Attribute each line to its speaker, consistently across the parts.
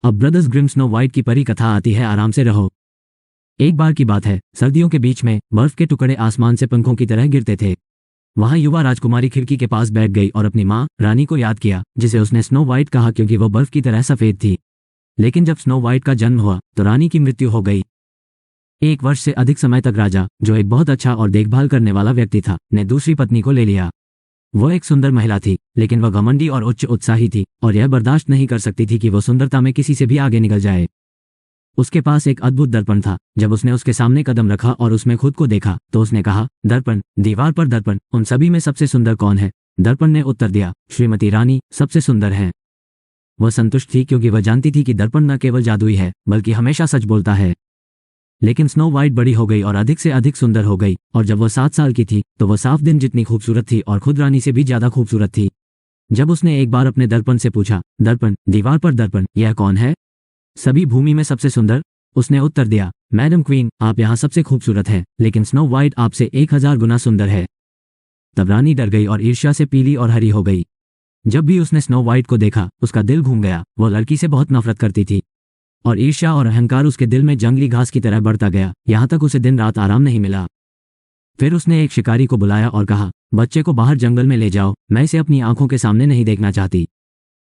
Speaker 1: अब brothers Grimm snow white की परी कथा आती है, आराम से रहो। एक बार की बात है, सर्दियों के बीच में बर्फ के टुकड़े आसमान से पंखों की तरह गिरते थे। वहां युवा राजकुमारी खिड़की के पास बैठ गई और अपनी माँ रानी को याद किया, जिसे उसने स्नो वाइट कहा क्योंकि वह बर्फ की तरह सफेद थी। लेकिन जब स्नो वाइट का जन्म हुआ तो रानी की मृत्यु हो गई। 1 वर्ष से अधिक समय तक राजा, जो एक बहुत अच्छा और देखभाल करने वाला व्यक्ति था, ने दूसरी पत्नी को ले लिया। वह एक सुंदर महिला थी, लेकिन वह घमंडी और उच्च उत्साही थी और यह बर्दाश्त नहीं कर सकती थी कि वह सुंदरता में किसी से भी आगे निकल जाए। उसके पास एक अद्भुत दर्पण था। जब उसने उसके सामने कदम रखा और उसमें खुद को देखा तो उसने कहा, दर्पण, दीवार पर दर्पण, उन सभी में सबसे सुंदर कौन है? दर्पण ने उत्तर दिया, श्रीमती रानी सबसे सुंदर है। वह संतुष्ट थी क्योंकि वह जानती थी कि दर्पण न केवल जादुई है बल्कि हमेशा सच बोलता है। लेकिन स्नो वाइट बड़ी हो गई और अधिक से अधिक सुंदर हो गई, और जब वह 7 साल की थी तो वह साफ दिन जितनी खूबसूरत थी और खुद रानी से भी ज्यादा खूबसूरत थी। जब उसने एक बार अपने दर्पण से पूछा, दर्पण, दीवार पर दर्पण, यह कौन है? सभी भूमि में सबसे सुंदर, उसने उत्तर दिया, मैडम क्वीन, आप यहाँ सबसे खूबसूरत हैं, लेकिन स्नो वाइट आपसे 1000 गुना सुंदर है। तब रानी डर गई और ईर्ष्या से पीली और हरी हो गई। जब भी उसने स्नो वाइट को देखा उसका दिल घूम गया। वह लड़की से बहुत नफरत करती थी और ईर्ष्या और अहंकार उसके दिल में जंगली घास की तरह बढ़ता गया, यहाँ तक उसे दिन रात आराम नहीं मिला। फिर उसने एक शिकारी को बुलाया और कहा, बच्चे को बाहर जंगल में ले जाओ, मैं इसे अपनी आंखों के सामने नहीं देखना चाहती।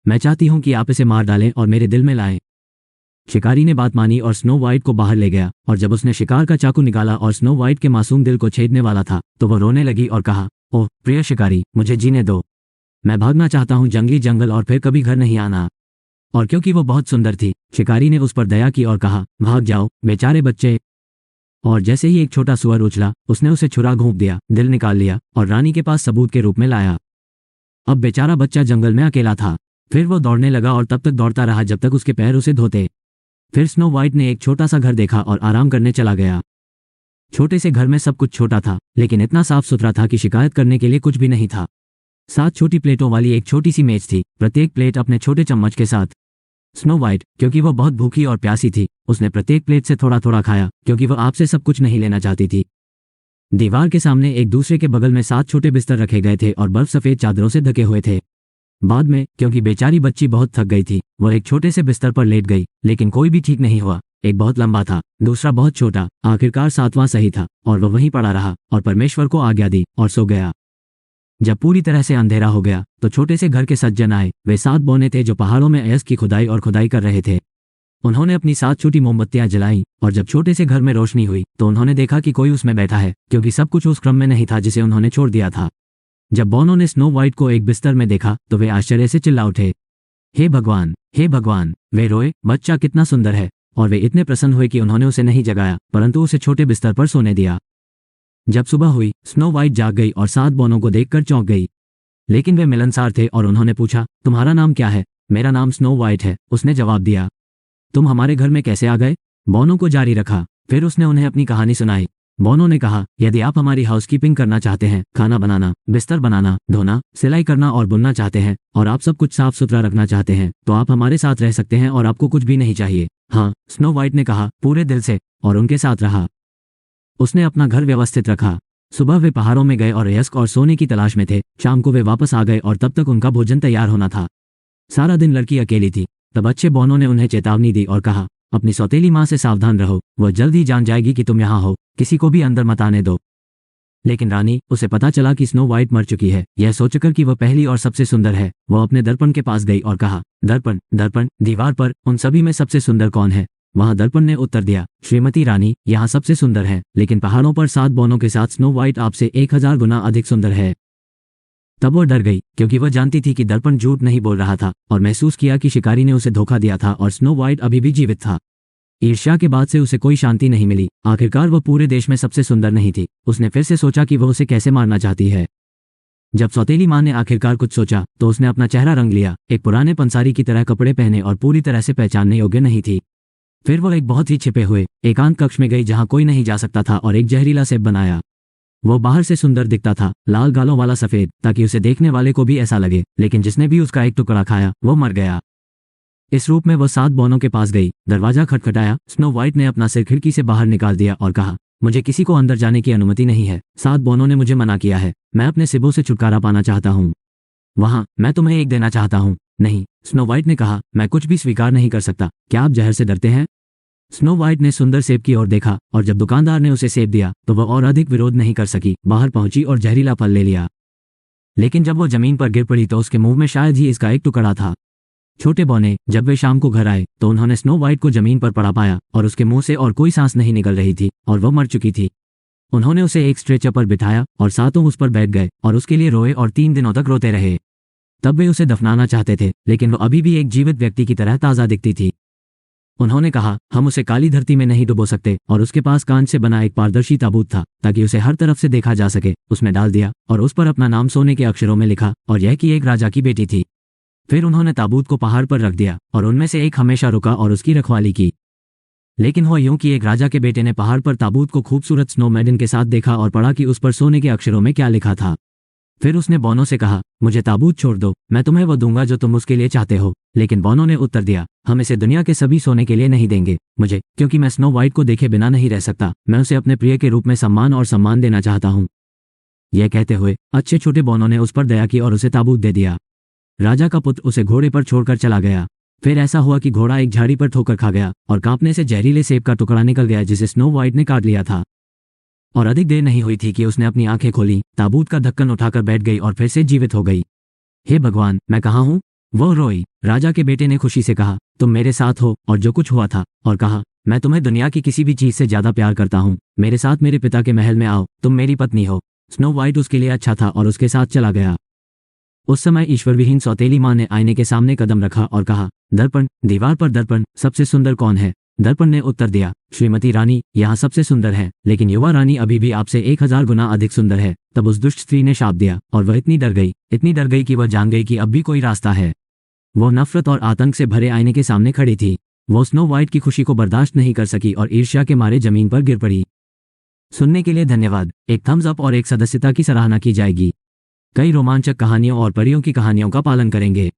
Speaker 1: मैं चाहती हूँ कि आप इसे मार डालें और मेरे दिल में लाएं। शिकारी ने बात मानी और स्नो वाइट को बाहर ले गया, और जब उसने शिकार का चाकू निकाला और स्नो वाइट के मासूम दिल को छेदने वाला था तो वह रोने लगी और कहा, ओह प्रिय शिकारी, मुझे जीने दो, मैं भागना चाहता हूँ जंगली जंगल और फिर कभी घर नहीं आना। और क्योंकि वो बहुत सुंदर थी, शिकारी ने उस पर दया की और कहा, भाग जाओ बेचारे बच्चे। और जैसे ही एक छोटा सुअर उछला, उसने उसे छुरा घोंप दिया, दिल निकाल लिया और रानी के पास सबूत के रूप में लाया। अब बेचारा बच्चा जंगल में अकेला था। फिर वो दौड़ने लगा और तब तक दौड़ता रहा जब तक उसके पैर उसे धोते। फिर स्नो वाइट ने एक छोटा सा घर देखा और आराम करने चला गया। छोटे से घर में सब कुछ छोटा था, लेकिन इतना साफ सुथरा था कि शिकायत करने के लिए कुछ भी नहीं था। 7 छोटी प्लेटों वाली एक छोटी सी मेज थी, प्रत्येक प्लेट अपने छोटे चम्मच के साथ। स्नो वाइट, क्योंकि वह बहुत भूखी और प्यासी थी, उसने प्रत्येक प्लेट से थोड़ा थोड़ा खाया क्योंकि वह आपसे सब कुछ नहीं लेना चाहती थी। दीवार के सामने एक दूसरे के बगल में 7 छोटे बिस्तर रखे गए थे और बर्फ सफेद चादरों से ढके हुए थे। बाद में, क्योंकि बेचारी बच्ची बहुत थक गई थी, वह एक छोटे से बिस्तर पर लेट गई, लेकिन कोई भी ठीक नहीं हुआ। एक बहुत लंबा था, दूसरा बहुत छोटा, आखिरकार 7वां सही था और वह वहीं पड़ा रहा और परमेश्वर को आज्ञा दी और सो गया। जब पूरी तरह से अंधेरा हो गया तो छोटे से घर के सज्जन आए। वे 7 बौने थे जो पहाड़ों में अयस्क की खुदाई कर रहे थे। उन्होंने अपनी 7 छोटी मोमबत्तियां जलाई और जब छोटे से घर में रोशनी हुई तो उन्होंने देखा कि कोई उसमें बैठा है, क्योंकि सब कुछ उस क्रम में नहीं था जिसे उन्होंने छोड़ दिया था। जब बौनों ने स्नो वाइट को एक बिस्तर में देखा तो वे आश्चर्य से चिल्ला उठे, हे भगवान, हे भगवान। वे रोए, बच्चा कितना सुंदर है। और वे इतने प्रसन्न हुए कि उन्होंने उसे नहीं जगाया, परंतु उसे छोटे बिस्तर पर सोने दिया। जब सुबह हुई, स्नो वाइट जाग गई और 7 बौनों को देखकर चौंक गई। लेकिन वे मिलनसार थे और उन्होंने पूछा, तुम्हारा नाम क्या है? मेरा नाम स्नो वाइट है, उसने जवाब दिया। तुम हमारे घर में कैसे आ गए? बौनों को जारी रखा। फिर उसने उन्हें अपनी कहानी सुनाई। बौनों ने कहा, यदि आप हमारी हाउसकीपिंग करना चाहते हैं, खाना बनाना, बिस्तर बनाना, धोना, सिलाई करना और बुनना चाहते हैं, और आप सब कुछ साफ सुथरा रखना चाहते हैं, तो आप हमारे साथ रह सकते हैं और आपको कुछ भी नहीं चाहिए। हाँ, स्नो वाइट ने कहा, पूरे दिल से, और उनके साथ रहा। उसने अपना घर व्यवस्थित रखा। सुबह वे पहाड़ों में गए और अयस्क और सोने की तलाश में थे। शाम को वे वापस आ गए और तब तक उनका भोजन तैयार होना था। सारा दिन लड़की अकेली थी। तब अच्छे बौनों ने उन्हें चेतावनी दी और कहा, अपनी सौतेली माँ से सावधान रहो, वह जल्द ही जान जाएगी कि तुम यहाँ हो, किसी को भी अंदर मत आने दो। लेकिन रानी, उसे पता चला कि स्नो वाइट मर चुकी है। यह सोचकर कि वह पहली और सबसे सुंदर है, वह अपने दर्पण के पास गई और कहा, दर्पण, दर्पण, दीवार पर उन सभी में सबसे सुंदर कौन है? वहां दर्पण ने उत्तर दिया, श्रीमती रानी, यहाँ सबसे सुंदर है, लेकिन पहाड़ों पर 7 बौनों के साथ स्नो वाइट आपसे 1000 गुना अधिक सुंदर है। तब वो डर गई, क्योंकि वह जानती थी कि दर्पण झूठ नहीं बोल रहा था, और महसूस किया कि शिकारी ने उसे धोखा दिया था और स्नो वाइट अभी भी जीवित था। ईर्ष्या के बाद से उसे कोई शांति नहीं मिली। आखिरकार वह पूरे देश में सबसे सुंदर नहीं थी। उसने फिर से सोचा कि वह उसे कैसे मारना चाहती है। जब सौतेली माँ ने आखिरकार कुछ सोचा तो उसने अपना चेहरा रंग लिया, एक पुराने पंसारी की तरह कपड़े पहने और पूरी तरह से पहचानने योग्य नहीं थी। फिर वह एक बहुत ही छिपे हुए एकांत कक्ष में गई जहाँ कोई नहीं जा सकता था और एक जहरीला सेब बनाया। वो बाहर से सुंदर दिखता था, लाल गालों वाला सफेद, ताकि उसे देखने वाले को भी ऐसा लगे, लेकिन जिसने भी उसका एक टुकड़ा खाया वो मर गया। इस रूप में वह 7 बौनों के पास गई। दरवाजा खटखटाया। स्नो वाइट ने अपना सिर खिड़की से बाहर निकाल दिया और कहा, मुझे किसी को अंदर जाने की अनुमति नहीं है। 7 बौनों ने मुझे मना किया है। मैं अपने सिबों से छुटकारा पाना चाहता हूँ। वहाँ मैं तुम्हें एक देना चाहता हूँ। नहीं, स्नो वाइट ने कहा, मैं कुछ भी स्वीकार नहीं कर सकता। क्या आप जहर से डरते हैं? स्नो वाइट ने सुंदर सेब की ओर देखा और जब दुकानदार ने उसे सेब दिया तो वह और अधिक विरोध नहीं कर सकी, बाहर पहुंची और जहरीला फल ले लिया। लेकिन जब वो जमीन पर गिर पड़ी तो उसके मुंह में शायद ही इसका एक टुकड़ा था। छोटे बौने जब वे शाम को घर आए तो उन्होंने स्नो वाइट को जमीन पर पड़ा पाया और उसके मुंह से और कोई सांस नहीं निकल रही थी और वह मर चुकी थी। उन्होंने उसे एक स्ट्रेचर पर बिठाया और सातों उस पर बैठ गए और उसके लिए रोए और 3 दिनों तक रोते रहे। तब वे उसे दफनाना चाहते थे, लेकिन वो अभी भी एक जीवित व्यक्ति की तरह ताज़ा दिखती थी। उन्होंने कहा, हम उसे काली धरती में नहीं डुबो सकते, और उसके पास कांच से बना एक पारदर्शी ताबूत था ताकि उसे हर तरफ से देखा जा सके। उसमें डाल दिया और उस पर अपना नाम सोने के अक्षरों में लिखा और यह कि एक राजा की बेटी थी। फिर उन्होंने ताबूत को पहाड़ पर रख दिया और उनमें से एक हमेशा रुका और उसकी रखवाली की। लेकिन हुआ यूं कि एक राजा के बेटे ने पहाड़ पर ताबूत को खूबसूरत स्नो मैडन के साथ देखा और पढ़ा कि उस पर सोने के अक्षरों में क्या लिखा था। फिर उसने बौनों से कहा, मुझे ताबूत छोड़ दो, मैं तुम्हें वो दूंगा जो तुम उसके लिए चाहते हो। लेकिन बौनों ने उत्तर दिया, हम इसे दुनिया के सभी सोने के लिए नहीं देंगे मुझे, क्योंकि मैं स्नो वाइट को देखे बिना नहीं रह सकता। मैं उसे अपने प्रिय के रूप में सम्मान देना चाहता हूँ। यह कहते हुए अच्छे छोटे बौनों ने उस पर दया की और उसे ताबूत दे दिया। राजा का पुत्र उसे घोड़े पर छोड़कर चला गया। फिर ऐसा हुआ कि घोड़ा एक झाड़ी पर ठोकर खा गया और कांपने से जहरीले सेब का टुकड़ा निकल गया जिसे स्नो वाइट ने काट लिया था। और अधिक देर नहीं हुई थी कि उसने अपनी आंखें खोली, ताबूत का ढक्कन उठाकर बैठ गई और फिर से जीवित हो गई। हे भगवान, मैं कहाँ हूँ? वह रोई। राजा के बेटे ने खुशी से कहा, तुम मेरे साथ हो और जो कुछ हुआ था, और कहा, मैं तुम्हें दुनिया की किसी भी चीज से ज्यादा प्यार करता हूँ। मेरे साथ मेरे पिता के महल में आओ, तुम मेरी पत्नी हो। स्नो वाइट उसके लिए अच्छा था और उसके साथ चला गया। उस समय ईश्वरविहीन सौतेली माँ ने आईने के सामने कदम रखा और कहा, दर्पण, दीवार पर दर्पण, सबसे सुंदर कौन है? दर्पण ने उत्तर दिया, श्रीमती रानी, यहाँ सबसे सुंदर है, लेकिन युवा रानी अभी भी आपसे 1000 गुना अधिक सुंदर है। तब उस दुष्ट स्त्री ने शाप दिया और वह इतनी डर गई कि वह जान गई कि अब भी कोई रास्ता है। वो नफरत और आतंक से भरे आईने के सामने खड़ी थी। वो स्नो वाइट की खुशी को बर्दाश्त नहीं कर सकी और ईर्ष्या के मारे जमीन पर गिर पड़ी। सुनने के लिए धन्यवाद। एक थम्स अप और एक सदस्यता की सराहना की जाएगी। कई रोमांचक कहानियों और परियों की कहानियों का पालन करेंगे।